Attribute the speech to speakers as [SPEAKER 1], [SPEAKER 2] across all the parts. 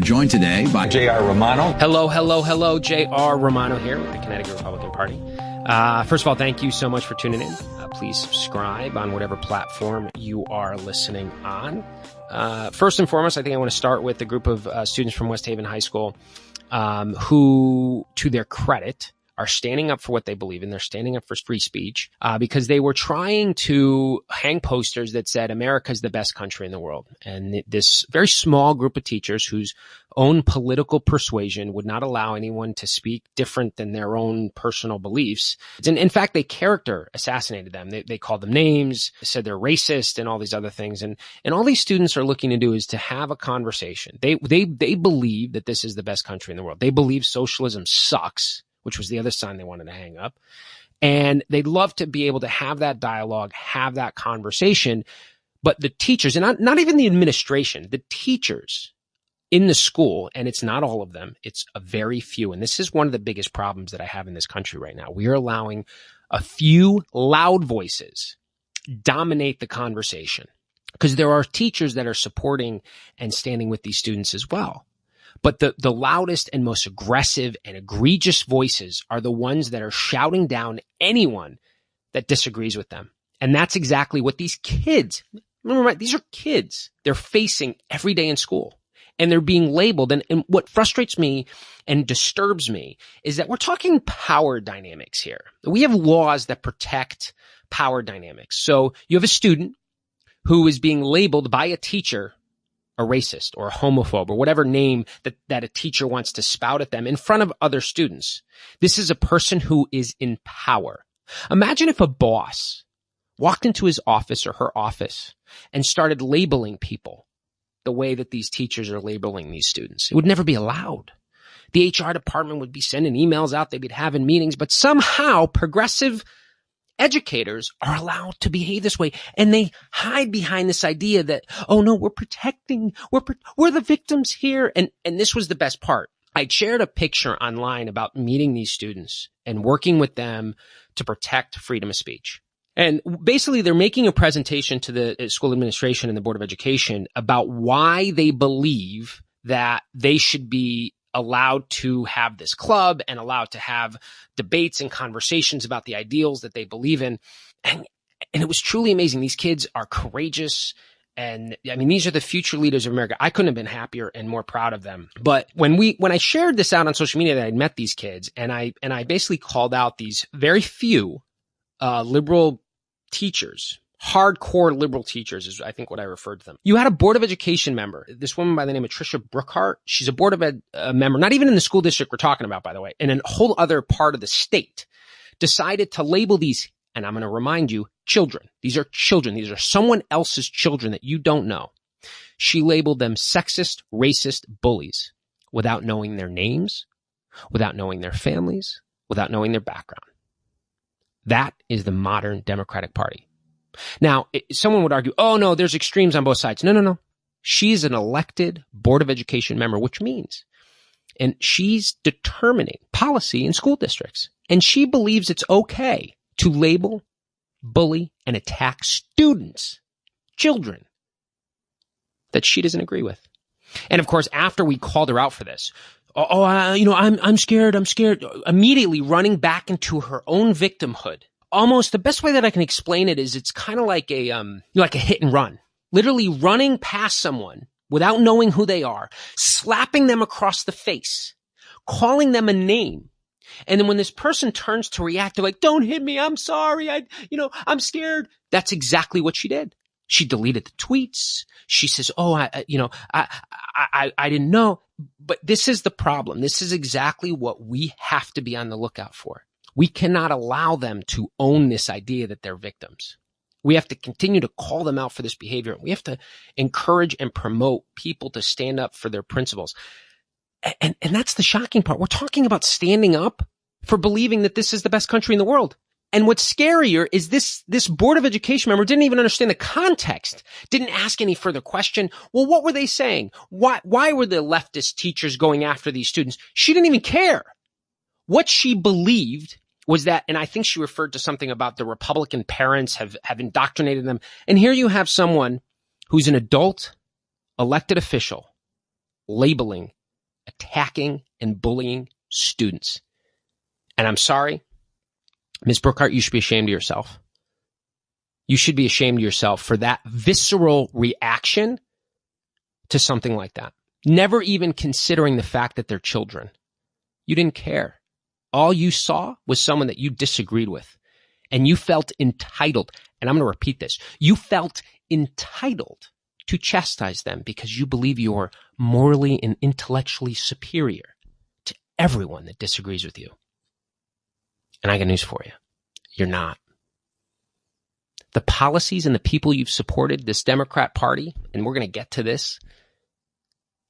[SPEAKER 1] joined today by
[SPEAKER 2] J.R. Romano.
[SPEAKER 3] Hello. J.R. Romano here with the Connecticut Republican Party. First of all, thank you so much for tuning in. Please subscribe on whatever platform you are listening on. First and foremost, I think I want to start with a group of students from West Haven High School who, to their credit, are standing up for what they believe in. They're standing up for free speech because they were trying to hang posters that said America's the best country in the world. And this very small group of teachers whose own political persuasion would not allow anyone to speak different than their own personal beliefs. And in fact, they character assassinated them. They called them names, said they're racist and all these other things. And all these students are looking to do is to have a conversation. They believe that this is the best country in the world. They believe socialism sucks, which was the other sign they wanted to hang up. And they'd love to be able to have that dialogue, have that conversation. But the teachers, and not even the administration, the teachers in the school, and it's not all of them, it's a very few. And this is one of the biggest problems that I have in this country right now. We are allowing a few loud voices dominate the conversation because there are teachers that are supporting and standing with these students as well. But the loudest and most aggressive and egregious voices are the ones that are shouting down anyone that disagrees with them. And that's exactly what these kids, remember, these are kids, they're facing every day in school. And they're being labeled. And what frustrates me and disturbs me is that we're talking power dynamics here. We have laws that protect power dynamics. So you have a student who is being labeled by a teacher a racist or a homophobe or whatever name that a teacher wants to spout at them in front of other students. This is a person who is in power. Imagine if a boss walked into his office or her office and started labeling people the way that these teachers are labeling these students. It would never be allowed. The HR department would be sending emails out. They'd be having meetings, but somehow progressive educators are allowed to behave this way, and they hide behind this idea that, oh no, we're the victims here. And this was the best part. I shared a picture online about meeting these students and working with them to protect freedom of speech. And basically they're making a presentation to the school administration and the Board of Education about why they believe that they should be allowed to have this club and allowed to have debates and conversations about the ideals that they believe in. And it was truly amazing. These kids are courageous. And I mean, these are the future leaders of America. I couldn't have been happier and more proud of them. But when I shared this out on social media that I'd met these kids, and I basically called out these very few liberal teachers, hardcore liberal teachers is I think what I referred to them. You had a Board of Education member, this woman by the name of Tricia Brookhart. She's a Board of Ed member, not even in the school district we're talking about, by the way, in a whole other part of the state, decided to label these, and I'm going to remind you, children. These are children. These are someone else's children that you don't know. She labeled them sexist, racist bullies without knowing their names, without knowing their families, without knowing their background. That is the modern Democratic Party. Now, someone would argue, oh no, there's extremes on both sides. No. She's an elected Board of Education member, which means, and she's determining policy in school districts. And she believes it's okay to label, bully, and attack students, children, that she doesn't agree with. And of course, after we called her out for this, I'm scared, immediately running back into her own victimhood. Almost the best way that I can explain it is it's kind of like a hit and run, literally running past someone without knowing who they are, slapping them across the face, calling them a name. And then when this person turns to react, they're like, don't hit me. I'm sorry. I'm scared. That's exactly what she did. She deleted the tweets. She says, I didn't know. But this is the problem. This is exactly what we have to be on the lookout for. We cannot allow them to own this idea that they're victims. We have to continue to call them out for this behavior. We have to encourage and promote people to stand up for their principles. And that's the shocking part. We're talking about standing up for believing that this is the best country in the world. And what's scarier is this Board of Education member didn't even understand the context, didn't ask any further question. Well, what were they saying? Why were the leftist teachers going after these students? She didn't even care. What she believed was that, and I think she referred to something about the Republican parents have indoctrinated them. And here you have someone who's an adult elected official labeling, attacking, and bullying students. And I'm sorry, Ms. Brookhart, you should be ashamed of yourself. You should be ashamed of yourself for that visceral reaction to something like that. Never even considering the fact that they're children. You didn't care. All you saw was someone that you disagreed with, and you felt entitled. And I'm going to repeat this. You felt entitled to chastise them because you believe you're morally and intellectually superior to everyone that disagrees with you. And I got news for you. You're not. The policies and the people you've supported, this Democrat Party, and we're going to get to this,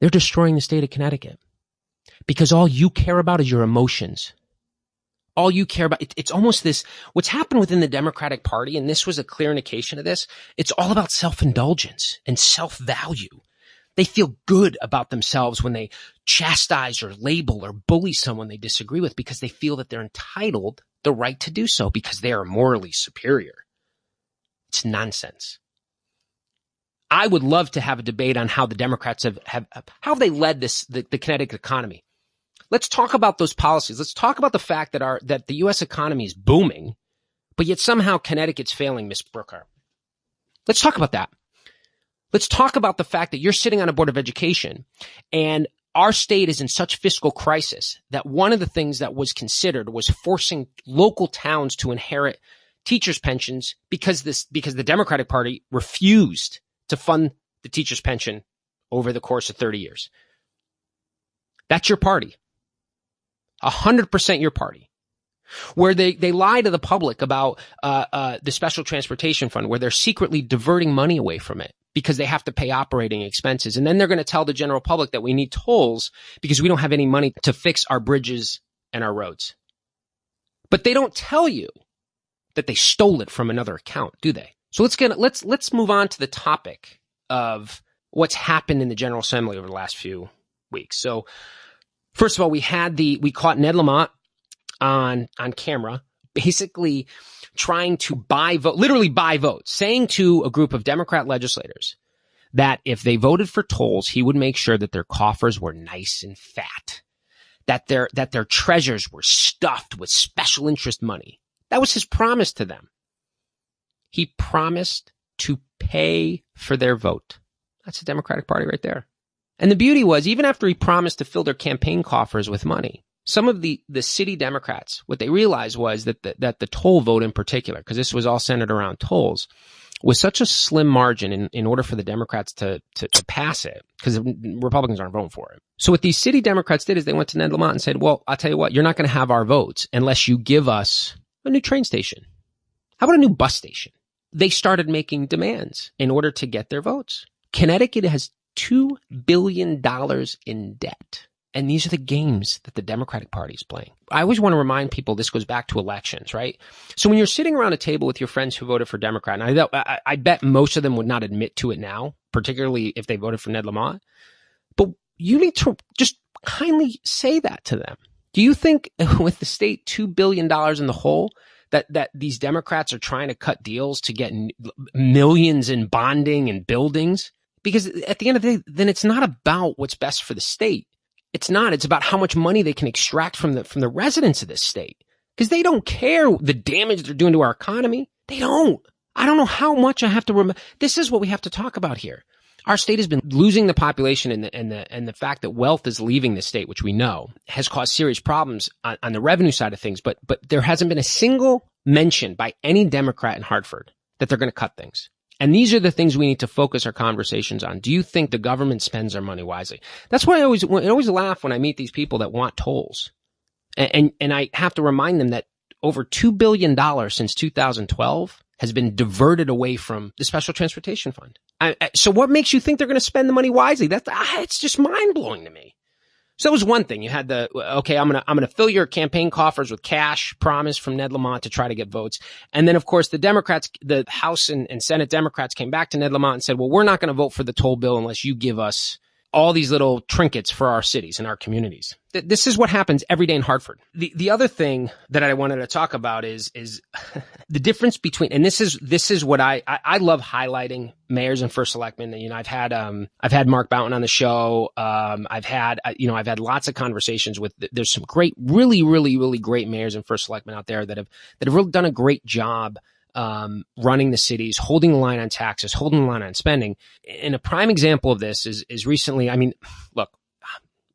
[SPEAKER 3] they're destroying the state of Connecticut because all you care about is your emotions. All you care about, it's almost this, what's happened within the Democratic Party, and this was a clear indication of this, it's all about self-indulgence and self-value. They feel good about themselves when they chastise or label or bully someone they disagree with because they feel that they're entitled the right to do so because they are morally superior. It's nonsense. I would love to have a debate on how the Democrats have how they led the Connecticut economy. Let's talk about those policies. Let's talk about the fact that the U.S. economy is booming, but yet somehow Connecticut's failing, Ms. Brookhart. Let's talk about that. Let's talk about the fact that you're sitting on a board of education and our state is in such fiscal crisis that one of the things that was considered was forcing local towns to inherit teachers' pensions because the Democratic Party refused to fund the teachers' pension over the course of 30 years. That's your party. 100% your party. Where they lie to the public about the special transportation fund, where they're secretly diverting money away from it because they have to pay operating expenses. And then they're going to tell the general public that we need tolls because we don't have any money to fix our bridges and our roads. But they don't tell you that they stole it from another account, do they? So let's move on to the topic of what's happened in the General Assembly over the last few weeks. So first of all, we caught Ned Lamont on camera, basically trying to literally buy votes, saying to a group of Democrat legislators that if they voted for tolls, he would make sure that their coffers were nice and fat, that their treasures were stuffed with special interest money. That was his promise to them. He promised to pay for their vote. That's the Democratic Party right there. And the beauty was, even after he promised to fill their campaign coffers with money, some of the city Democrats, what they realized was that the toll vote in particular, because this was all centered around tolls, was such a slim margin in order for the Democrats to pass it, because Republicans aren't voting for it. So what these city Democrats did is they went to Ned Lamont and said, well, I'll tell you what, you're not going to have our votes unless you give us a new train station. How about a new bus station? They started making demands in order to get their votes. Connecticut has $2 billion in debt. And these are the games that the Democratic Party is playing. I always want to remind people this goes back to elections, right? So when you're sitting around a table with your friends who voted for Democrat, and I bet most of them would not admit to it now, particularly if they voted for Ned Lamont, but you need to just kindly say that to them. Do you think with the state $2 billion in the hole that these Democrats are trying to cut deals to get millions in bonding and buildings? Because at the end of the day, then it's not about what's best for the state. It's not. It's about how much money they can extract from the residents of this state. Because they don't care the damage they're doing to our economy. They don't. I don't know how much I have to remember. This is what we have to talk about here. Our state has been losing the population, and the fact that wealth is leaving the state, which we know, has caused serious problems on the revenue side of things. But there hasn't been a single mention by any Democrat in Hartford that they're going to cut things. And these are the things we need to focus our conversations on. Do you think the government spends their money wisely? That's why I always laugh when I meet these people that want tolls. And I have to remind them that over $2 billion since 2012 has been diverted away from the Special Transportation Fund. So what makes you think they're going to spend the money wisely? It's just mind blowing to me. So that was one thing. You had I'm going to fill your campaign coffers with cash promise from Ned Lamont to try to get votes. And then, of course, the Democrats, the House and Senate Democrats came back to Ned Lamont and said, well, we're not going to vote for the toll bill unless you give us all these little trinkets for our cities and our communities. This is what happens every day in Hartford. The other thing that I wanted to talk about is the difference between, and this is what I love highlighting mayors and first selectmen. You know, I've had Mark Boughton on the show. I've had lots of conversations with, there's some great, really, really, really great mayors and first selectmen out there that have really done a great job running the cities, holding the line on taxes, holding the line on spending. And a prime example of this is recently, I mean, look,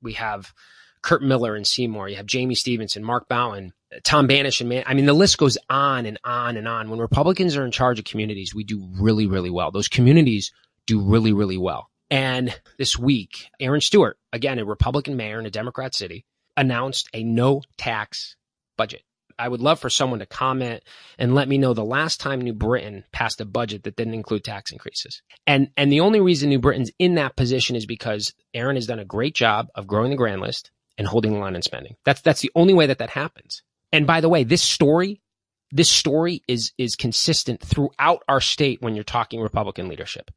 [SPEAKER 3] we have Kurt Miller in Seymour, you have Jamie Stevenson, Mark Boughton, Tom Banish, and I mean, the list goes on and on and on. When Republicans are in charge of communities, we do really, really well. Those communities do really, really well. And this week, Erin Stewart, again, a Republican mayor in a Democrat city, announced a no tax budget. I would love for someone to comment and let me know the last time New Britain passed a budget that didn't include tax increases. And the only reason New Britain's in that position is because Erin has done a great job of growing the grand list and holding the line on spending. That's the only way that happens. And by the way, this story is consistent throughout our state when you're talking Republican leadership.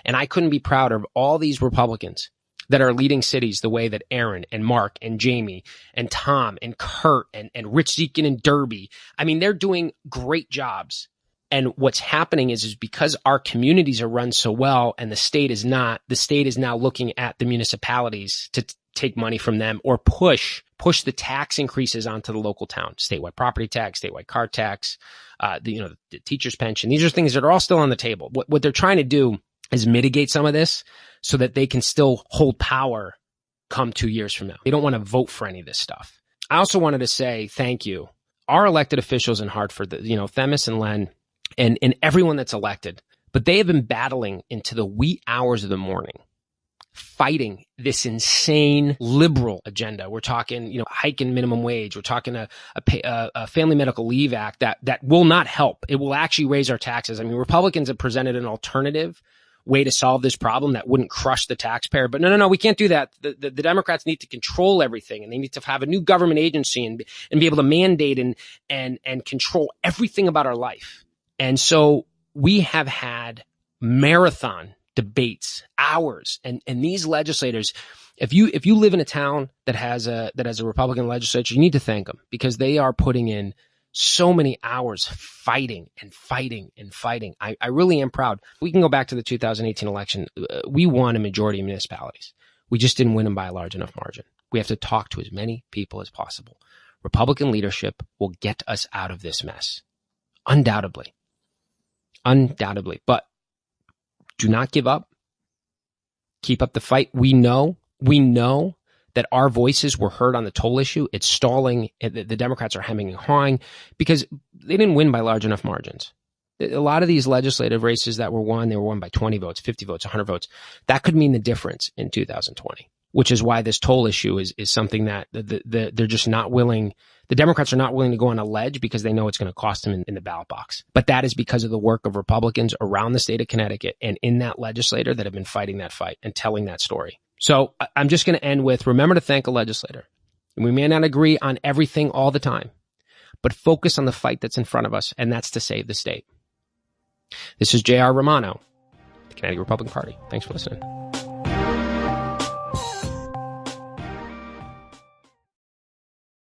[SPEAKER 3] And I couldn't be prouder of all these Republicans that are leading cities the way that Erin and Mark and Jamie and Tom and Kurt and Rich Zekin and Derby. I mean, they're doing great jobs. And what's happening is because our communities are run so well and the state is not, the state is now looking at the municipalities to take money from them or push the tax increases onto the local town, statewide property tax, statewide car tax, the teacher's pension. These are things that are all still on the table. What they're trying to do is mitigate some of this so that they can still hold power come 2 years from now. They don't want to vote for any of this stuff. I also wanted to say thank you. Our elected officials in Hartford, Themis and Len and everyone that's elected, but they have been battling into the wee hours of the morning, fighting this insane liberal agenda. We're talking, hiking minimum wage. We're talking a Family Medical Leave Act that will not help. It will actually raise our taxes. I mean, Republicans have presented an alternative way to solve this problem that wouldn't crush the taxpayer. But no, we can't do that. The Democrats need to control everything, and they need to have a new government agency and be able to mandate and control everything about our life. And so we have had marathon debates, hours, and these legislators, if you live in a town that has a Republican legislature, you need to thank them because they are putting in so many hours fighting and fighting and fighting. I really am proud. We can go back to the 2018 election. We won a majority of municipalities. We just didn't win them by a large enough margin. We have to talk to as many people as possible. Republican leadership will get us out of this mess. Undoubtedly. But do not give up. Keep up the fight. We know that our voices were heard on the toll issue. It's stalling. The Democrats are hemming and hawing because they didn't win by large enough margins. A lot of these legislative races that were won, they were won by 20 votes, 50 votes, 100 votes. That could mean the difference in 2020, which is why this toll issue is something that they're just not willing. The Democrats are not willing to go on a ledge because they know it's going to cost them in the ballot box. But that is because of the work of Republicans around the state of Connecticut and in that legislature that have been fighting that fight and telling that story. So I'm just going to end with, remember to thank a legislator. We may not agree on everything all the time, but focus on the fight that's in front of us, and that's to save the state. This is J.R. Romano, the Connecticut Republican Party. Thanks for listening.